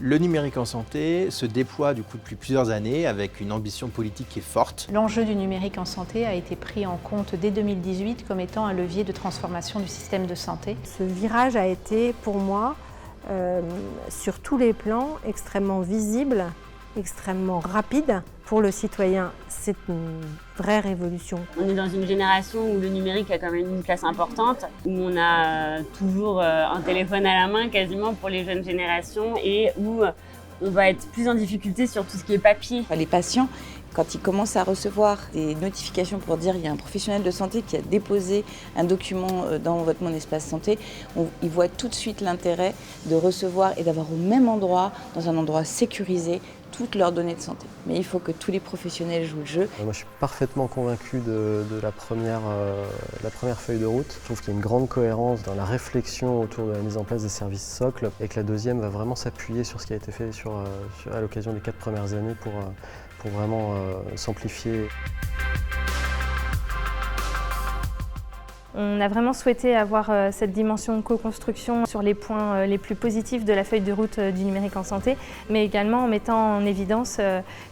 Le numérique en santé se déploie du coup depuis plusieurs années avec une ambition politique qui est forte. L'enjeu du numérique en santé a été pris en compte dès 2018 comme étant un levier de transformation du système de santé. Ce virage a été pour moi, sur tous les plans, extrêmement visible, extrêmement rapide. Pour le citoyen, c'est une vraie révolution. On est dans une génération où le numérique a quand même une place importante, où on a toujours un téléphone à la main quasiment pour les jeunes générations et où on va être plus en difficulté sur tout ce qui est papier. Les patients, quand ils commencent à recevoir des notifications pour dire qu'il y a un professionnel de santé qui a déposé un document dans votre Mon Espace Santé, ils voient tout de suite l'intérêt de recevoir et d'avoir au même endroit, dans un endroit sécurisé, toutes leurs données de santé. Mais il faut que tous les professionnels jouent le jeu. Moi, je suis parfaitement convaincu de la première feuille de route. Je trouve qu'il y a une grande cohérence dans la réflexion autour de la mise en place des services socles et que la deuxième va vraiment s'appuyer sur ce qui a été fait à l'occasion des 4 premières années pour vraiment s'amplifier. On a vraiment souhaité avoir cette dimension de co-construction sur les points les plus positifs de la feuille de route du numérique en santé, mais également en mettant en évidence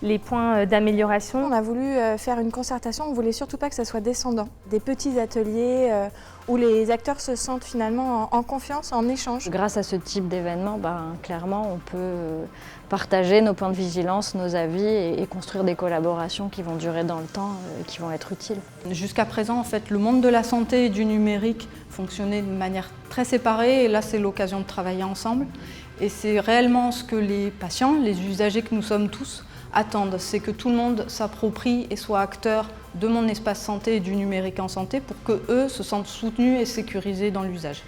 les points d'amélioration. On a voulu faire une concertation, on ne voulait surtout pas que ça soit descendant. Des petits ateliers où les acteurs se sentent finalement en confiance, en échange. Grâce à ce type d'événement, clairement, on peut partager nos points de vigilance, nos avis et construire des collaborations qui vont durer dans le temps et qui vont être utiles. Jusqu'à présent, en fait, le monde de la santé et du numérique fonctionnait de manière très séparée et là, c'est l'occasion de travailler ensemble. Et c'est réellement ce que les patients, les usagers que nous sommes tous, attendent. C'est que tout le monde s'approprie et soit acteur de Mon Espace Santé et du numérique en santé pour qu'eux se sentent soutenus et sécurisés dans l'usage.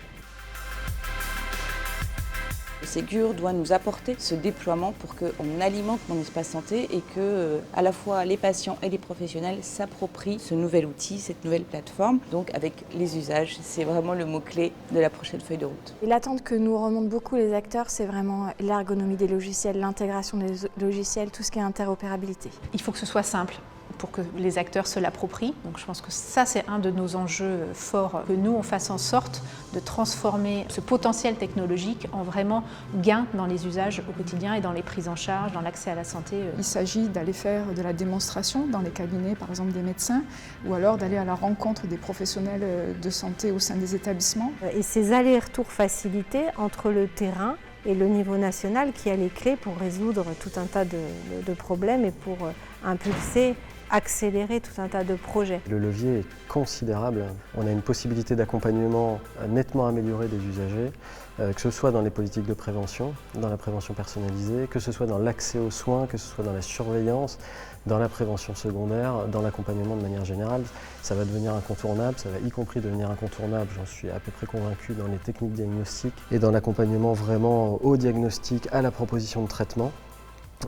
Ségur doit nous apporter ce déploiement pour qu'on alimente Mon Espace Santé et que à la fois les patients et les professionnels s'approprient ce nouvel outil, cette nouvelle plateforme. Donc avec les usages, c'est vraiment le mot-clé de la prochaine feuille de route. Et l'attente que nous remontent beaucoup les acteurs, c'est vraiment l'ergonomie des logiciels, l'intégration des logiciels, tout ce qui est interopérabilité. Il faut que ce soit simple pour que les acteurs se l'approprient. Donc je pense que ça, c'est un de nos enjeux forts, que nous, on fasse en sorte de transformer ce potentiel technologique en vraiment gain dans les usages au quotidien et dans les prises en charge, dans l'accès à la santé. Il s'agit d'aller faire de la démonstration dans les cabinets, par exemple des médecins, ou alors d'aller à la rencontre des professionnels de santé au sein des établissements. Et ces allers-retours facilités entre le terrain et le niveau national qui a les clés pour résoudre tout un tas de problèmes et pour impulser, accélérer tout un tas de projets. Le levier est considérable. On a une possibilité d'accompagnement nettement améliorée des usagers, que ce soit dans les politiques de prévention, dans la prévention personnalisée, que ce soit dans l'accès aux soins, que ce soit dans la surveillance, dans la prévention secondaire, dans l'accompagnement de manière générale. Ça va devenir incontournable, ça va y compris devenir incontournable, j'en suis à peu près convaincu, dans les techniques diagnostiques et dans l'accompagnement vraiment au diagnostic, à la proposition de traitement.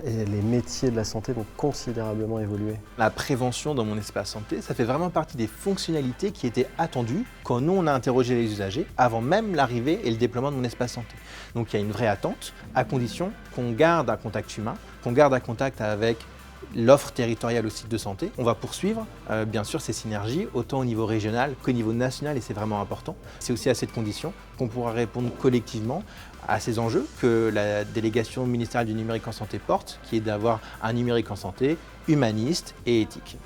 Et les métiers de la santé vont considérablement évoluer. La prévention dans Mon Espace Santé, ça fait vraiment partie des fonctionnalités qui étaient attendues quand nous on a interrogé les usagers avant même l'arrivée et le déploiement de Mon Espace Santé. Donc il y a une vraie attente, à condition qu'on garde un contact humain, qu'on garde un contact avec l'offre territoriale au site de santé. On va poursuivre bien sûr ces synergies autant au niveau régional qu'au niveau national et c'est vraiment important. C'est aussi à cette condition qu'on pourra répondre collectivement à ces enjeux que la délégation ministérielle du numérique en santé porte, qui est d'avoir un numérique en santé humaniste et éthique.